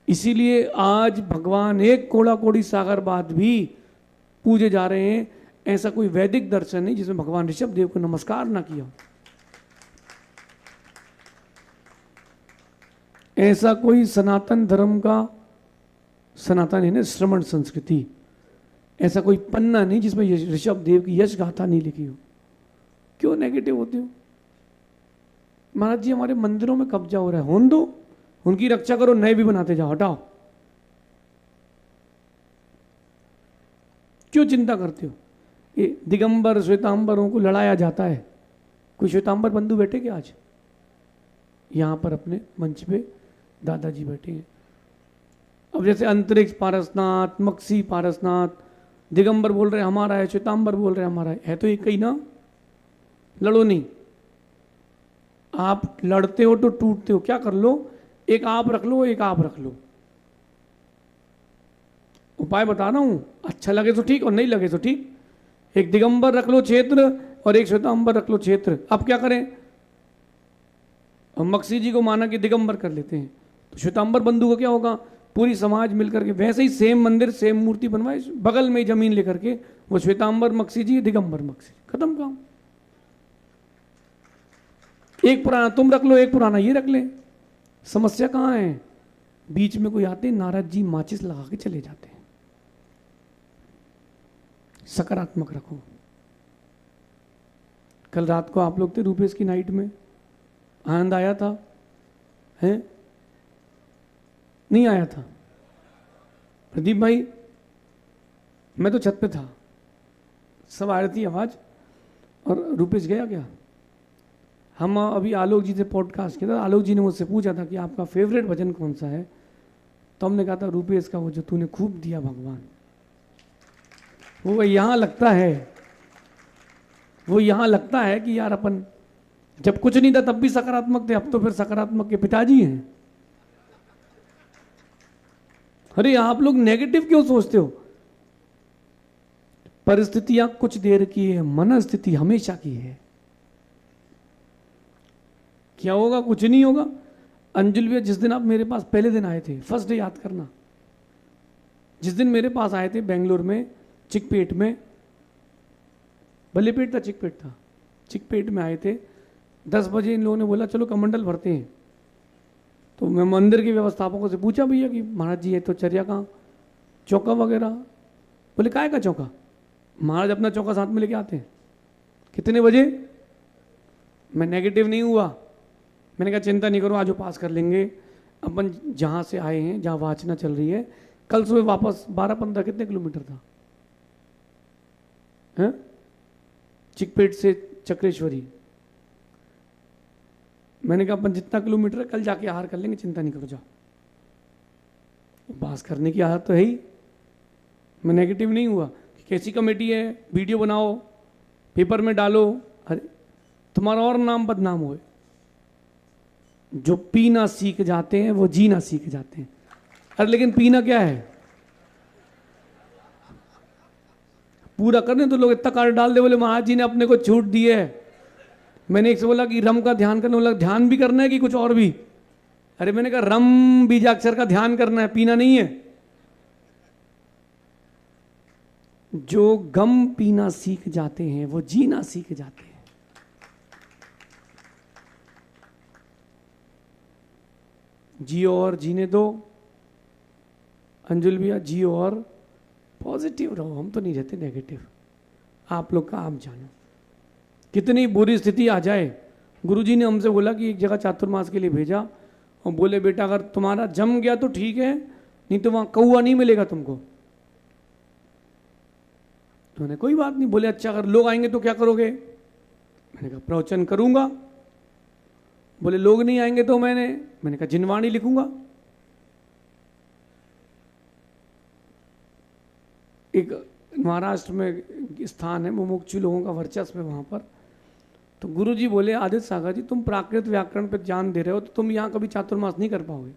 इसीलिए आज भगवान एक कोड़ा कोड़ी सागर बाद भी पूजे जा रहे हैं। ऐसा कोई वैदिक दर्शन नहीं जिसमें भगवान ऋषभ देव को नमस्कार ना किया। ऐसा कोई सनातन धर्म का, सनातन है ना, श्रमण संस्कृति, ऐसा कोई पन्ना नहीं जिसमें ऋषभ देव की यश गाथा नहीं लिखी हो। क्यों नेगेटिव होते हो? महाराज जी हमारे मंदिरों में कब्जा हो रहा है, होने दो, उनकी रक्षा करो, नए भी बनाते जाओ, हटाओ। क्यों चिंता करते हो? ये दिगंबर श्वेतांबरों को लड़ाया जाता है, कोई श्वेतांबर बंधु बैठे क्या आज? यहां पर अपने मंच पे दादाजी बैठे हैं। अब जैसे अंतरिक्ष पारसनाथ, मक्सी पारसनाथ, दिगंबर बोल रहे हमारा है, श्वेतांबर बोल रहे हमारा है तो एक ही ना। लड़ो नहीं, आप लड़ते हो तो टूटते हो। क्या कर लो, एक आप रख लो, एक आप रख लो। उपाय बता रहा हूं, अच्छा लगे तो ठीक और नहीं लगे तो ठीक। एक दिगंबर रख लो क्षेत्र और एक श्वेतांबर रख लो क्षेत्र। अब क्या करें, हम मक्सी जी को माना कि दिगंबर कर लेते हैं, तो श्वेतांबर बंधु का क्या होगा, पूरी समाज मिलकर के वैसे ही सेम मंदिर सेम मूर्ति बनवाए, बगल में ही जमीन लेकर के, वो श्वेतांबर मक्सी जी, दिगंबर मक्सी, खत्म काम। एक पुराना तुम रख लो, एक पुराना ये रख ले। समस्या कहां है? बीच में कोई आते, नारद जी माचिस लगा के चले जाते हैं। सकारात्मक रखो। कल रात को आप लोग थे रूपेश की नाइट में, आनंद आया था? हैं? नहीं आया था? प्रदीप भाई, मैं तो छत पे था, सब आ रही थी आवाज, और रूपेश गया क्या? हम अभी आलोक जी से पॉडकास्ट किया था, आलोक जी ने मुझसे पूछा था कि आपका फेवरेट भजन कौन सा है, तो हमने कहा था रूपेश का, वो जो तूने खूब दिया भगवान। वो यहाँ लगता है, वो यहाँ लगता है कि यार अपन जब कुछ नहीं था तब भी सकारात्मक थे, अब तो फिर सकारात्मक के पिताजी हैं। अरे आप लोग नेगेटिव क्यों सोचते हो? परिस्थितियां कुछ देर की है, मनस्थिति हमेशा की है। क्या होगा? कुछ नहीं होगा। अंजुल भैया, जिस दिन आप मेरे पास पहले दिन आए थे, फर्स्ट डे याद करना, जिस दिन मेरे पास आए थे बेंगलोर में, चिकपेट में, बल्लेपेट था, चिकपेट था, चिकपेट में आए थे, 10 बजे इन लोगों ने बोला चलो कमंडल भरते हैं। तो मैं मंदिर के व्यवस्थापकों से पूछा भैया कि महाराज जी है तो चर्या कहाँ, चौका वगैरह? बोले काय का चौका? महाराज अपना चौका साथ में लेके आते हैं। कितने बजे? मैं नेगेटिव नहीं हुआ, मैंने कहा चिंता नहीं करो, आज वो पास कर लेंगे, अपन जहाँ से आए हैं, जहाँ वाचना चल रही है, कल सुबह वापस 12-15 कितने किलोमीटर था है? चिकपेट से चक्रेश्वरी। मैंने कहा अपन जितना किलोमीटर है कल जाके आहार कर लेंगे, चिंता नहीं करो, जाओ। पास करने की आदत तो है ही। मैं नेगेटिव नहीं हुआ कि कैसी कमेटी है, वीडियो बनाओ, पेपर में डालो, अरे तुम्हारा और नाम बदनाम होए। जो पीना सीख जाते हैं वो जीना सीख जाते हैं। अरे लेकिन पीना क्या है? पूरा करने तो लोग इतना कार्ड डाल दे, बोले महाराज जी ने अपने को छूट दी है। मैंने एक से बोला कि रम का ध्यान करने, बोला ध्यान भी करना है कि कुछ और भी? अरे मैंने कहा रम बीजाक्षर का ध्यान करना है, पीना नहीं है। जो गम पीना सीख जाते हैं वो जीना सीख जाते हैं। जियो और जीने दो। अंजुल भैया जियो और पॉजिटिव रहो, हम तो नहीं रहते नेगेटिव। आप लोग का आप जानो, कितनी बुरी स्थिति आ जाए। गुरुजी ने हमसे बोला कि एक जगह चातुर्मास के लिए भेजा और बोले बेटा अगर तुम्हारा जम गया तो ठीक है, नहीं तो वहां कौआ नहीं मिलेगा तुमको। तो मैंने कोई बात नहीं। बोले अच्छा अगर लोग आएंगे तो क्या करोगे? मैंने कहा प्रवचन करूंगा। बोले लोग नहीं आएंगे तो? मैंने कहा जिनवाणी लिखूंगा। एक महाराष्ट्र में स्थान है, मुमुक्षु लोगों का वर्चस्व है वहां पर। तो गुरुजी बोले आदित्य सागर जी तुम प्राकृत व्याकरण पर ध्यान दे रहे हो तो तुम यहाँ कभी चातुर्मास नहीं कर पाओगे।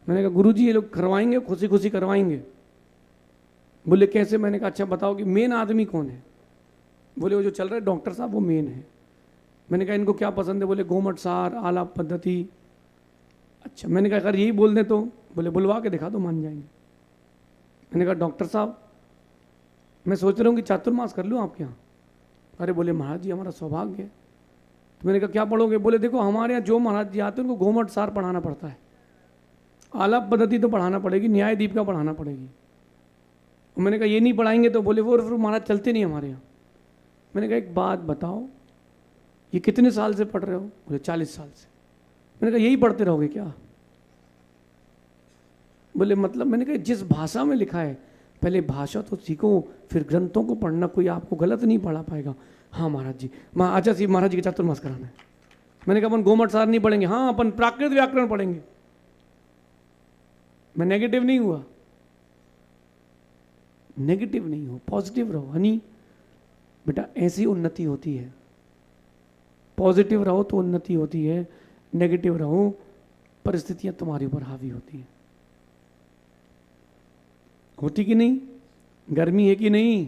मैंने कहा गुरुजी ये लोग करवाएंगे, खुशी खुशी करवाएंगे। बोले कैसे? मैंने कहा अच्छा बताओ कि मेन आदमी कौन है? बोले वो जो चल रहा है डॉक्टर साहब वो मेन है। मैंने कहा इनको क्या पसंद है? बोले गोमट सार, आलाप पद्धति। अच्छा मैंने कहा अगर यही बोल दें तो? बोले बुलवा के दिखा दो, मान जाएंगे। मैंने कहा डॉक्टर साहब मैं सोच रहा हूँ कि चातुर्मास कर लूँ आपके यहाँ। अरे बोले महाराज जी हमारा सौभाग्य है। तो मैंने कहा क्या पढ़ोगे? बोले देखो हमारे यहाँ जो महाराज जी आते हैं उनको गोमट सार पढ़ाना पड़ता है, आलाप पद्धति तो पढ़ाना पड़ेगी, न्याय दीपिका पढ़ाना पड़ेगी। मैंने कहा ये नहीं पढ़ाएंगे तो? बोले वो फिर महाराज चलते नहीं हमारे यहाँ। मैंने कहा एक बात बताओ ये कितने साल से पढ़ रहे हो? बोले 40 साल से। मैंने कहा यही पढ़ते रहोगे क्या? बोले मतलब? मैंने कहा जिस भाषा में लिखा है पहले भाषा तो सीखो, फिर ग्रंथों को पढ़ना, कोई आपको गलत नहीं पढ़ा पाएगा। हाँ महाराज जी, अच्छा सी महाराज जी के चातुर्मास कराना है। मैंने कहा अपन गोमट सार नहीं पढ़ेंगे, हाँ अपन प्राकृत व्याकरण पढ़ेंगे। मैं नेगेटिव नहीं हुआ। नेगेटिव नहीं हो, पॉजिटिव रहो। हनी बेटा ऐसी उन्नति होती है। पॉजिटिव रहो तो उन्नति होती है, नेगेटिव रहो परिस्थितियां तुम्हारे ऊपर हावी होती हैं। होती कि नहीं? गर्मी है कि नहीं?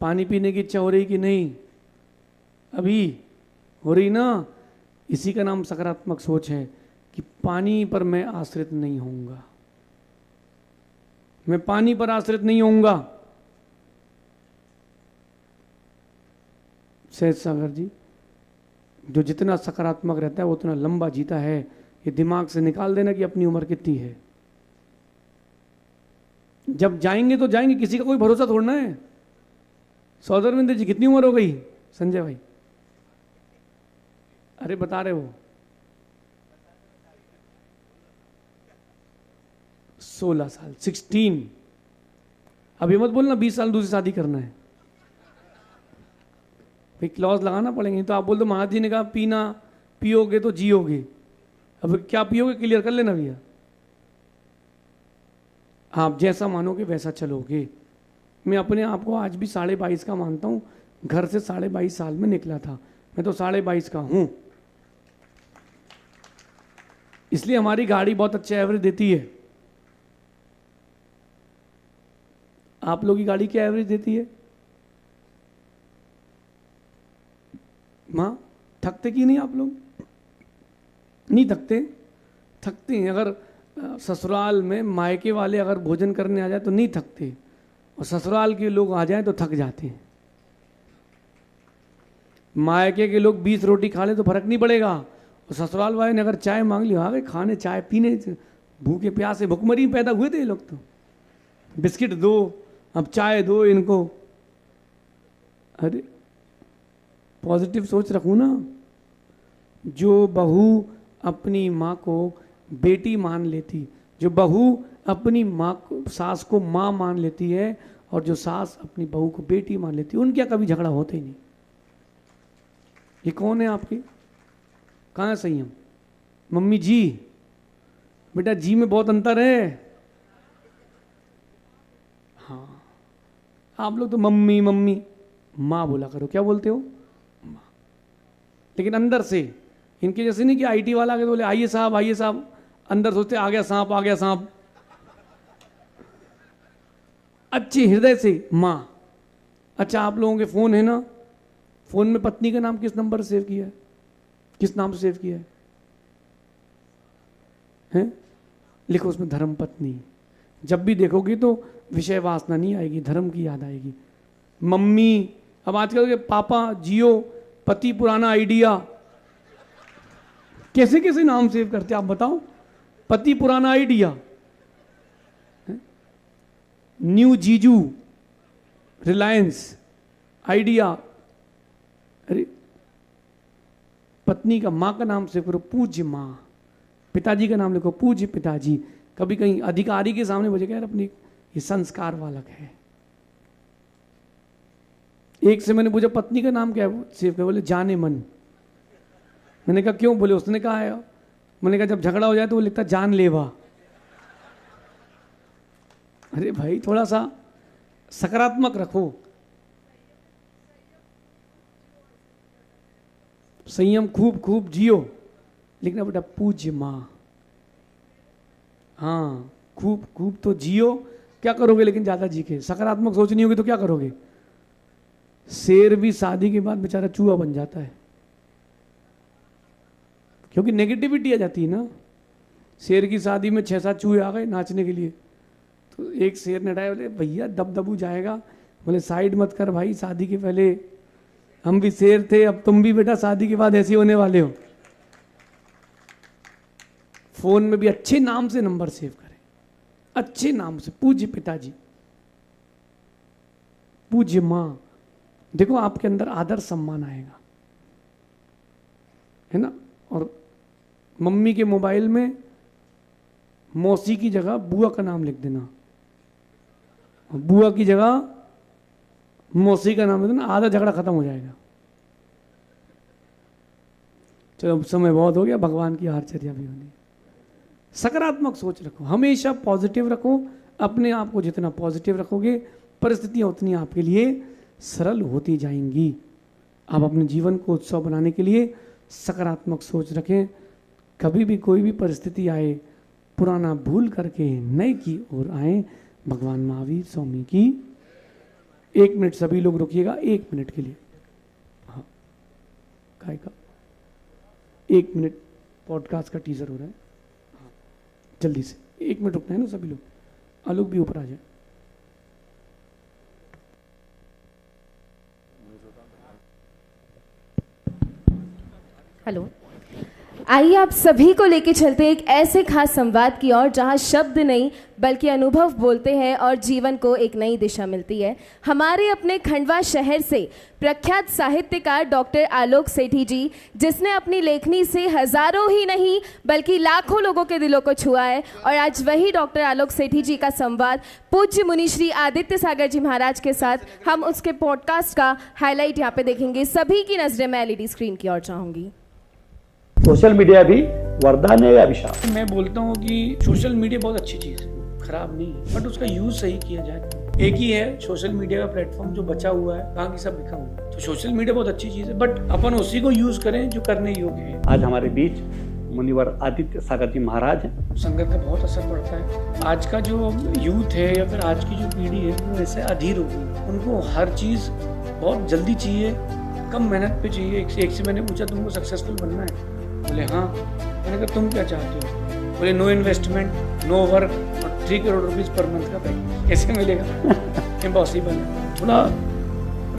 पानी पीने की इच्छा हो रही कि नहीं? अभी हो रही ना? इसी का नाम सकारात्मक सोच है कि पानी पर मैं आश्रित नहीं होऊंगा, मैं पानी पर आश्रित नहीं होऊंगा। सहज सागर जी, जो जितना सकारात्मक रहता है वो उतना लंबा जीता है। ये दिमाग से निकाल देना कि अपनी उम्र कितनी है। जब जाएंगे तो जाएंगे, किसी का कोई भरोसा थोड़ना है। सौदरविंद जी कितनी उम्र हो गई? संजय भाई अरे बता रहे हो 16 साल, 16। अभी मत बोलना 20 साल दूसरी शादी करना है, भाई क्लॉज लगाना पड़ेंगे। तो आप बोल दो महाराज जी ने कहा पीना पियोगे तो जियोगे। अब क्या पियोगे क्लियर कर लेना भैया। आप जैसा मानोगे वैसा चलोगे। मैं अपने आप को आज भी 22.5 का मानता हूँ। घर से 22.5 साल में निकला था, मैं तो 22.5 का हूँ। इसलिए हमारी गाड़ी बहुत अच्छा एवरेज देती है। आप लोगों की गाड़ी क्या एवरेज देती है? माँ थकते कि नहीं आप लोग? नहीं थकते? थकते हैं। अगर ससुराल में मायके वाले अगर भोजन करने आ जाए तो नहीं थकते, और ससुराल के लोग आ जाएं तो थक जाते हैं। मायके के लोग 20 रोटी खा ले तो फर्क नहीं पड़ेगा, और ससुराल वाले ने अगर चाय मांग ली, आ गए खाने, चाय पीने, भूखे प्यासे भुखमरी पैदा हुए थे ये लोग तो। बिस्किट दो, अब चाय दो इनको। अरे पॉजिटिव सोच रखूँ ना। जो बहू अपनी माँ को बेटी मान लेती, जो बहू अपनी माँ को, सास को माँ मान लेती है, और जो सास अपनी बहू को बेटी मान लेती है, उनके यहाँ कभी झगड़ा होता ही नहीं। ये कौन है आपके? कहाँ है संयम? मम्मी जी, बेटा जी में बहुत अंतर है। हाँ, आप लोग तो मम्मी मम्मी, माँ बोला करो। क्या बोलते हो? माँ। लेकिन अंदर से इनके जैसे नहीं कि आईटी वाला आगे बोले आइए साहब आइए साहब, अंदर सोचते आ गया सांप आ गया सांप। अच्छे हृदय से माँ। अच्छा, आप लोगों के फोन है ना, फोन में पत्नी का नाम किस नंबर से सेव किया है? किस नाम से सेव किया है? हैं? लिखो उसमें धर्म पत्नी। जब भी देखोगे तो विषय वासना नहीं आएगी, धर्म की याद आएगी। मम्मी, अब आजकल के पापा जियो, पति पुराना आइडिया, कैसे कैसे नाम सेव करते आप बताओ? पति पुराना आइडिया, न्यू जीजू, रिलायंस, आइडिया। अरे पत्नी का, माँ का नाम सेव करो, पूज्य माँ। पिताजी का नाम लिखो, पूज्य पिताजी। कभी कहीं अधिकारी के सामने बोले यार अपनी ये संस्कार वालक है। एक से मैंने पूछा पत्नी का नाम क्या है सेव कर? बोले जाने मन। मैंने कहा क्यों? बोले उसने कहा है। मैंने कहा जब झगड़ा हो जाए तो वो लिखता जानलेवा। अरे भाई थोड़ा सा सकारात्मक रखो। संयम खूब खूब जियो, लिखना बेटा पूज्य माँ। हाँ, खूब खूब तो जियो। क्या करोगे लेकिन ज्यादा जी के? सकारात्मक सोच नहीं होगी तो क्या करोगे? शेर भी शादी के बाद बेचारा चूहा बन जाता है, क्योंकि नेगेटिविटी आ जाती है ना। शेर की शादी में 6-7 चूहे आ गए नाचने के लिए, तो एक शेर ने हटाया, बोले भैया दबदबू जाएगा। बोले साइड मत कर भाई, शादी के पहले हम भी शेर थे, अब तुम भी बेटा शादी के बाद ऐसे होने वाले हो। फोन में भी अच्छे नाम से नंबर सेव करें, अच्छे नाम से। पूज्य पिताजी, पूज्य माँ। देखो आपके अंदर आदर सम्मान आएगा, है ना। और मम्मी के मोबाइल में मौसी की जगह बुआ का नाम लिख देना, बुआ की जगह मौसी का नाम लिख देना, आधा झगड़ा खत्म हो जाएगा। चलो समय बहुत हो गया, भगवान की आचर्या भी होनी। सकारात्मक सोच रखो, हमेशा पॉजिटिव रखो। अपने आप को जितना पॉजिटिव रखोगे, परिस्थितियां उतनी आपके लिए सरल होती जाएंगी। आप अपने जीवन को उत्सव बनाने के लिए सकारात्मक सोच रखें। कभी भी कोई भी परिस्थिति आए, पुराना भूल करके नए की ओर आए। भगवान महावीर स्वामी की। 1 मिनट सभी लोग रुकिएगा, 1 मिनट के लिए। हाँ, काय का 1 मिनट पॉडकास्ट का टीजर हो रहा है। हाँ, जल्दी से 1 मिनट रुकना है ना सभी लोग। आलोक भी ऊपर आ जाए। हेलो, आइए आप सभी को लेके चलते हैं एक ऐसे खास संवाद की ओर जहां शब्द नहीं बल्कि अनुभव बोलते हैं और जीवन को एक नई दिशा मिलती है। हमारे अपने खंडवा शहर से प्रख्यात साहित्यकार डॉक्टर आलोक सेठी जी, जिसने अपनी लेखनी से हजारों ही नहीं बल्कि लाखों लोगों के दिलों को छुआ है। और आज वही डॉक्टर आलोक सेठी जी का संवाद पूज्य मुनि श्री आदित्य सागर जी महाराज के साथ हम उसके पॉडकास्ट का हाईलाइट यहाँ पे देखेंगे। सभी की नजरें मैं एलईडी स्क्रीन की ओर चाहूंगी। सोशल मीडिया भी वरदान है या अभिशाप? मैं बोलता हूँ कि सोशल मीडिया बहुत अच्छी चीज़ है, खराब नहीं है, बट उसका यूज सही किया जाए। एक ही है सोशल मीडिया का प्लेटफॉर्म जो बचा हुआ है, बाकी सब लिखा हुआ है। तो सोशल मीडिया बहुत अच्छी चीज़ है, बट अपन उसी को यूज करें जो करने योग्य है। आज हमारे बीच मुनिवर आदित्य सागर जी महाराज हैं। संगत का बहुत असर पड़ता है। आज का जो यूथ है या फिर आज की जो पीढ़ी है वो ऐसे अधीर हो गई। उनको हर चीज़ बहुत जल्दी चाहिए, कम मेहनत पे चाहिए। एक से मैंने पूछा तुमको सक्सेसफुल बनना है? बोले हाँ। मैंने कहा तुम क्या चाहते हो? बोले नो इन्वेस्टमेंट, नो वर्क और 3 करोड़ रुपीज पर मंथ का पैकेज। कैसे मिलेगा? इम्पॉसिबल है। बोला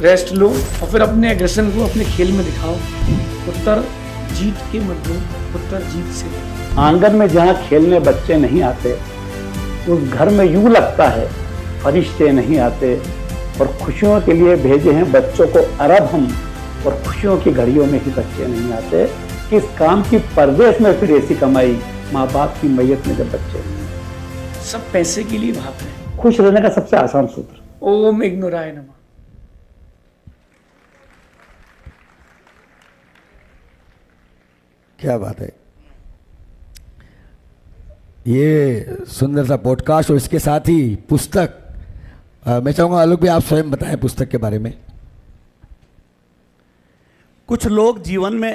रेस्ट लो और फिर अपने एग्रेशन को अपने खेल में दिखाओ। उत्तर जीत के मत दो, उत्तर जीत से दो। आंगन में जहाँ खेलने बच्चे नहीं आते, उस घर में यूं लगता है फरिश्ते नहीं आते। और खुशियों के लिए भेजे हैं बच्चों को अरब हम, और खुशियों की घड़ियों में ही बच्चे नहीं आते। किस काम की परदेश में फिर ऐसी कमाई, माँ बाप की मैयत में जब बच्चे नहीं। सब पैसे के लिए भाग रहे हैं। खुश रहने का सबसे आसान सूत्र, ओम इग्नोराय नमः। क्या बात है। ये सुंदर सा पॉडकास्ट और इसके साथ ही पुस्तक, मैं चाहूँगा आलोक भी आप स्वयं बताएं पुस्तक के बारे में। कुछ लोग जीवन में